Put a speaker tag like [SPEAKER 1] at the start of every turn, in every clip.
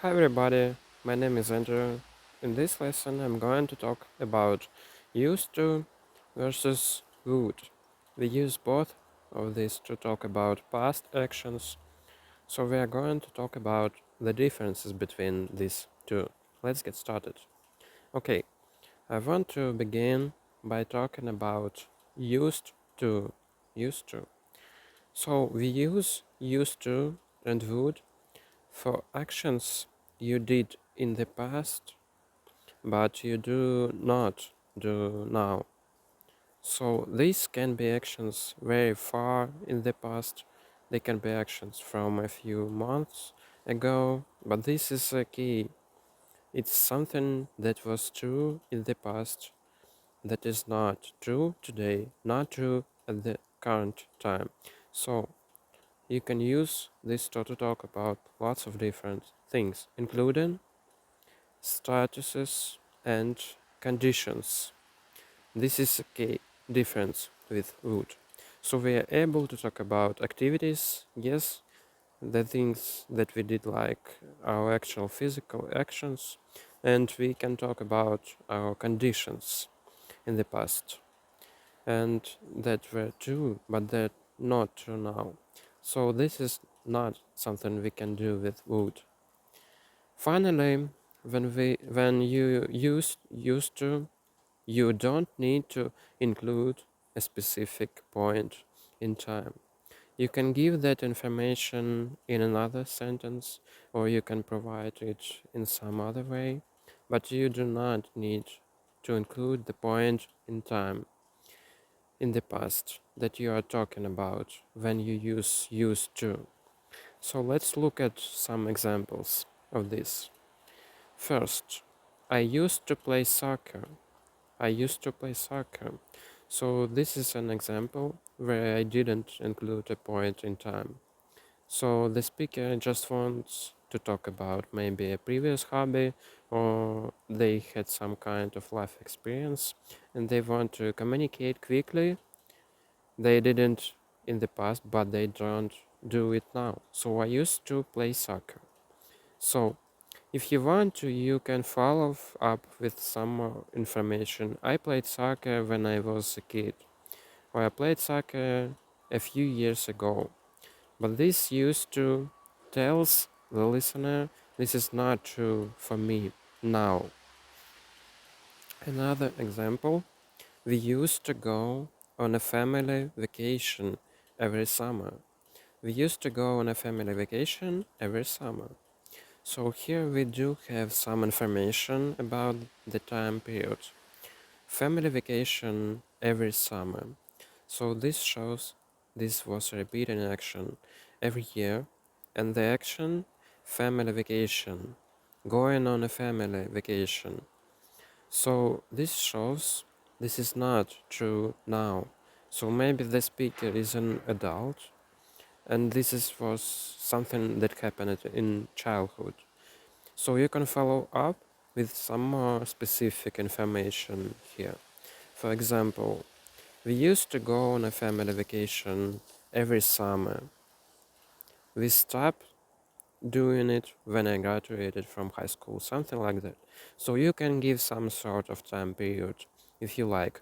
[SPEAKER 1] Hi everybody, my name is Andrew. In this lesson I'm going to talk about used to versus would. We use both of these to talk about past actions, so we are going to talk about the differences between these two. Let's get started. Okay, I want to begin by talking about used to. Used to. So we use used to and would for actions you did in the past, but you do not do now. So these can be actions very far in the past. They can be actions from a few months ago, but this is a key. It's something that was true in the past that is not true today, not true at the current time. So you can use this to talk about lots of different things, including statuses and conditions. This is a key difference with would. So we are able to talk about activities, yes, the things that we did like our actual physical actions, and we can talk about our conditions in the past and that were true but that not true now. So this is not something we can do with would. Finally, when you used to, you don't need to include a specific point in time. You can give that information in another sentence or you can provide it in some other way, but you do not need to include the point in time in the past that you are talking about when you use used to. So let's look at some examples of this. First, I used to play soccer. I used to play soccer. So this is an example where I didn't include a point in time. So the speaker just wants to talk about maybe a previous hobby or they had some kind of life experience and they want to communicate quickly. They didn't in the past, but they don't do it now. So I used to play soccer. So if you want to, you can follow up with some more information. I played soccer when I was a kid, or I played soccer a few years ago. But this used to tells the listener this is not true for me now. Another example, we used to go on a family vacation every summer. We used to go on a family vacation every summer. So here we do have some information about the time period. Family vacation every summer. So this shows this was repeated action every year and the action family vacation, going on a family vacation. So this shows this is not true now. So maybe the speaker is an adult and was something that happened in childhood. So you can follow up with some more specific information here. For example, we used to go on a family vacation every summer. We stopped doing it when I graduated from high school, something like that. So you can give some sort of time period if you like.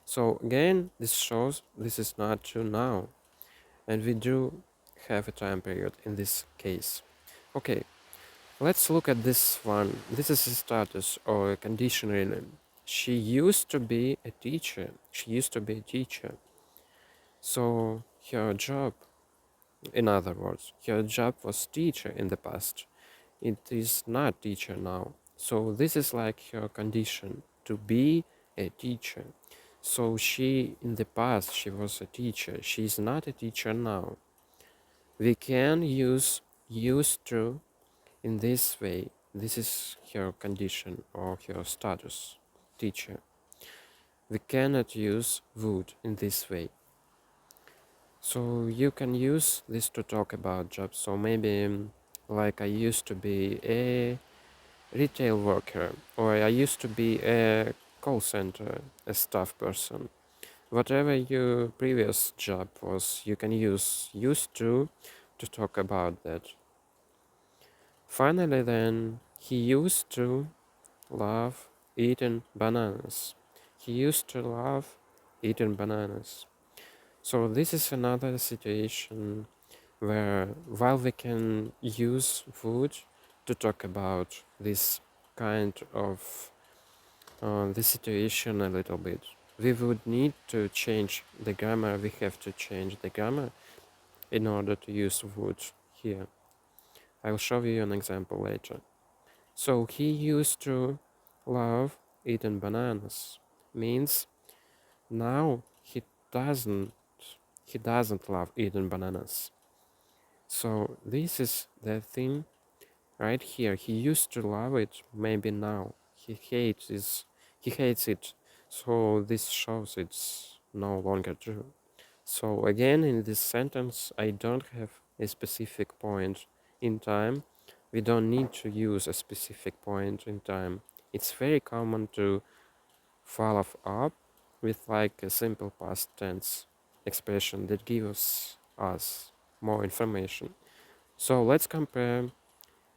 [SPEAKER 1] So again, this shows this is not true now. And we do have a time period in this case. Okay, let's look at this one. This is a status or a condition really. She used to be a teacher. She used to be a teacher. So her job, in other words, her job was teacher in the past. It is not teacher now. So this is like her condition to be a teacher. So she in the past she was a teacher. She is not a teacher now. We can use used to in this way. This is her condition or her status, teacher. We cannot use would in this way. So you can use this to talk about jobs. So maybe like I used to be a retail worker or I used to be a call center, a staff person. Whatever your previous job was, you can use used to talk about that. Finally, then, he used to love eating bananas. He used to love eating bananas. So this is another situation where while we can use food to talk about this kind of the situation a little bit, we would need to change the grammar. We have to change the grammar in order to use would here. I'll show you an example later. So he used to love eating bananas means now doesn't he doesn't love eating bananas. So this is the thing right here. He used to love it, maybe now he hates it. So this shows it's no longer true. So again, in this sentence, I don't have a specific point in time. We don't need to use a specific point in time. It's very common to follow up with like a simple past tense expression that gives us more information. So let's compare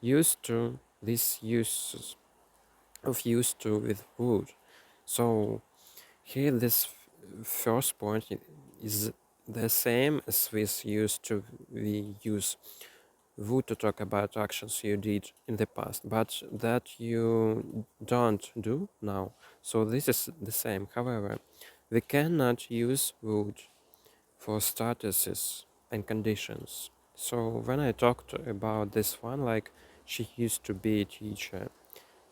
[SPEAKER 1] used to, this use of used to with would. So here this first point is the same as with used to. We use would to talk about actions you did in the past, but that you don't do now. So this is the same. However, we cannot use would for statuses and conditions. So when I talked about this one, like she used to be a teacher,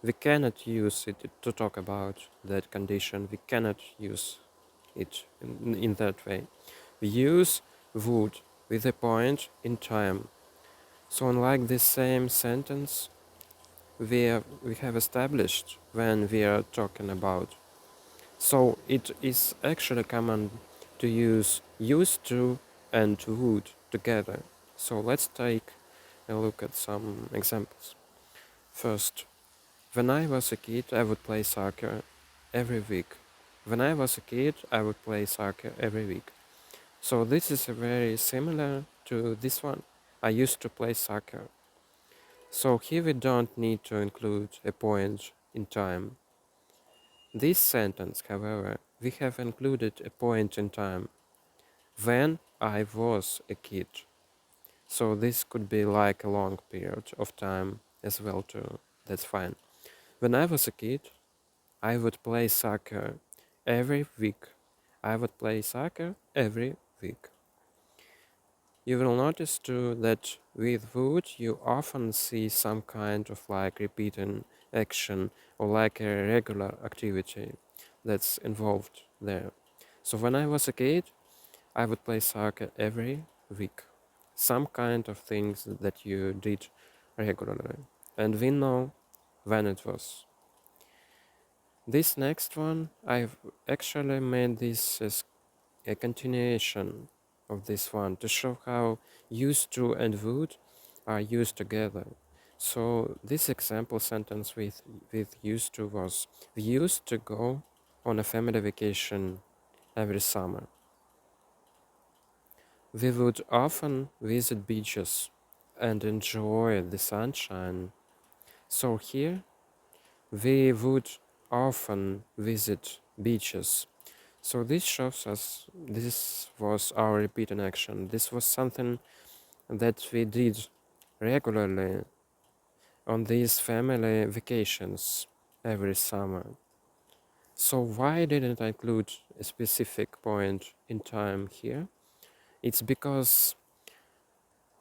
[SPEAKER 1] we cannot use it to talk about that condition. We cannot use it in that way. We use would with a point in time. So unlike this same sentence, we have established when we are talking about. So it is actually common to use used to and would together. So let's take a look at some examples. First, when I was a kid, I would play soccer every week. When I was a kid, I would play soccer every week. So this is very similar to this one. I used to play soccer. So here we don't need to include a point in time. This sentence, however, we have included a point in time when I was a kid. So this could be like a long period of time as well too. That's fine. When I was a kid, I would play soccer every week. I would play soccer every week. You will notice too that with would you often see some kind of like repeating action or like a regular activity that's involved there. So when I was a kid, I would play soccer every week. Some kind of things that you did regularly. And we know when it was. This next one, I've actually made this as a continuation of this one to show how used to and would are used together. So this example sentence with used to was, we used to go on a family vacation every summer. We would often visit beaches and enjoy the sunshine. So here we would often visit beaches. So this shows us this was our repeating action. This was something that we did regularly on these family vacations every summer. So why didn't I include a specific point in time here? It's because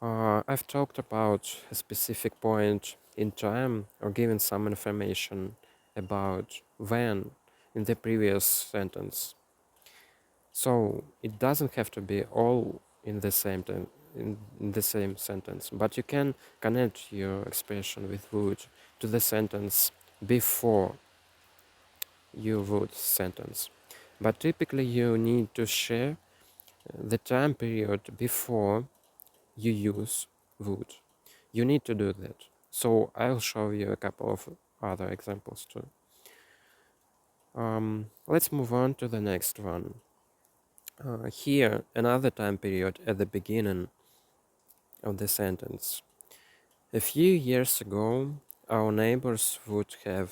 [SPEAKER 1] I've talked about a specific point in time or given some information about when in the previous sentence. So it doesn't have to be all in the same in the same sentence, but you can connect your expression with would to the sentence before your would sentence. But typically you need to share the time period before you use would. You need to do that. So I'll show you a couple of other examples too. Let's move on to the next one. Here, another time period at the beginning of the sentence. A few years ago, our neighbors would have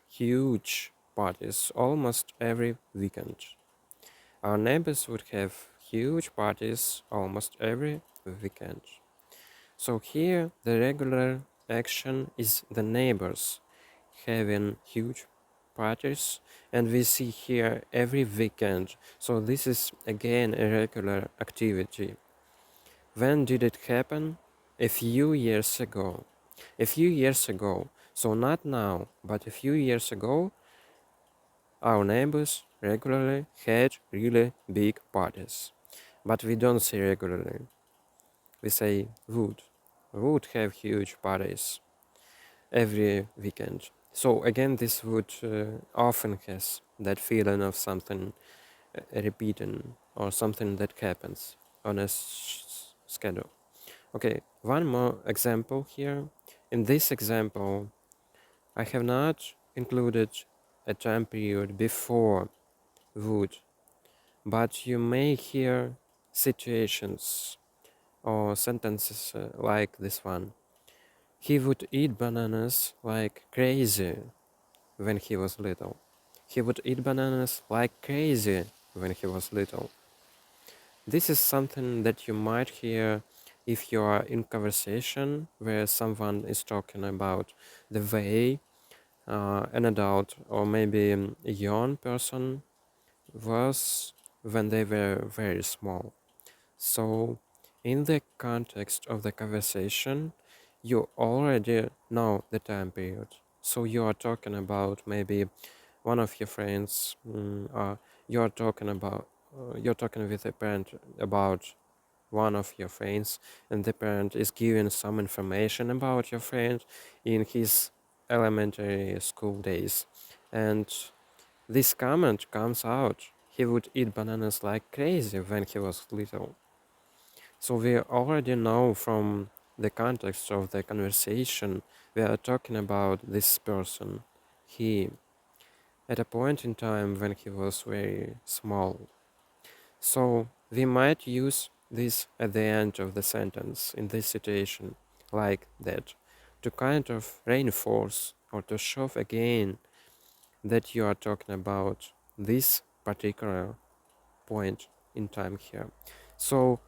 [SPEAKER 1] huge parties almost every weekend. Our neighbors would have huge parties almost every weekend. So here the regular action is the neighbors having huge parties, and we see here every weekend. So this is again a regular activity. When did it happen? A few years ago. A few years ago. So not now, but a few years ago, our neighbors regularly had really big parties. But we don't say regularly. We say would have huge parties every weekend. So again, this would often has that feeling of something repeating or something that happens on a schedule. Okay, one more example here. In this example, I have not included a time period before would, but you may hear situations or sentences like this one. He would eat bananas like crazy when he was little. He would eat bananas like crazy when he was little. This is something that you might hear if you are in conversation where someone is talking about the way an adult or maybe a young person was when they were very small. So, in the context of the conversation, you already know the time period. So, you are talking about maybe one of your friends, you're talking about, you're talking with a parent about one of your friends, and the parent is giving some information about your friend in his elementary school days. And this comment comes out. He would eat bananas like crazy when he was little. So we already know from the context of the conversation we are talking about this person. He, at a point in time when he was very small. So we might use this at the end of the sentence in this situation, like that, to kind of reinforce or to show again that you are talking about this particular point in time here. So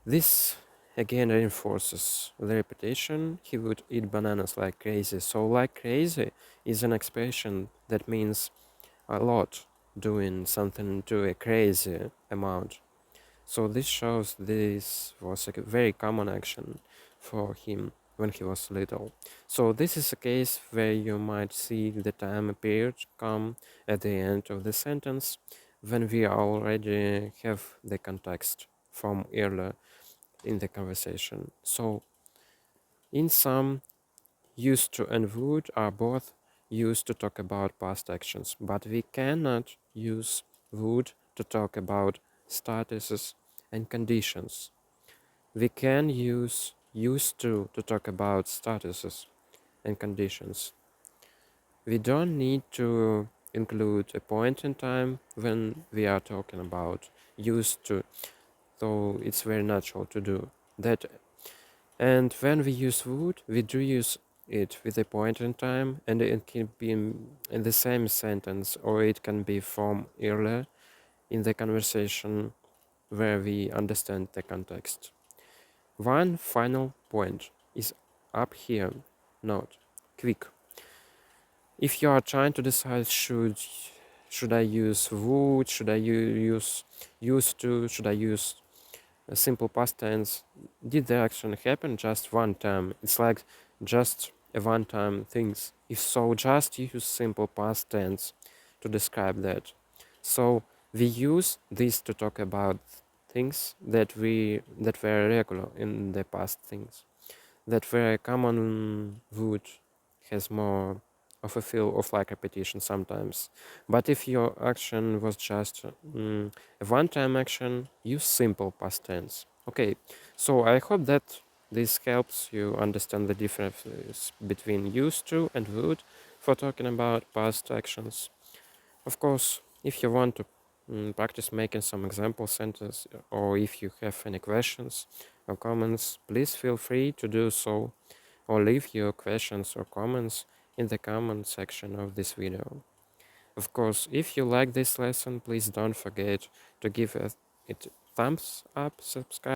[SPEAKER 1] this again reinforces the repetition. He would eat bananas like crazy. So like crazy is an expression that means a lot, doing something to a crazy amount. So this shows this was a very common action for him when he was little. So this is a case where you might see the time period come at the end of the sentence when we already have the context from earlier in the conversation. So in sum, used to and would are both used to talk about past actions, but we cannot use would to talk about statuses and conditions. We can use used to talk about statuses and conditions. We don't need to include a point in time when we are talking about used to, though it's very natural to do that. And when we use would, we do use it with a point in time, and it can be in the same sentence, or it can be from earlier in the conversation where we understand the context. One final point is up here. Note, quick. If you are trying to decide should I use would, should I use used to, should I use a simple past tense, did the action happen just one time? It's like just a one-time things. If so, just use simple past tense to describe that. So we use this to talk about things that were regular in the past things that were common would has more of a feel of like repetition sometimes. But if your action was just a one-time action, use simple past tense. Okay, so I hope that this helps you understand the difference between used to and would for talking about past actions. Of course, if you want to practice making some example sentences, or if you have any questions or comments, please feel free to do so. or leave your questions or comments in the comment section of this video. Of course, if you like this lesson, please don't forget to give it thumbs up, subscribe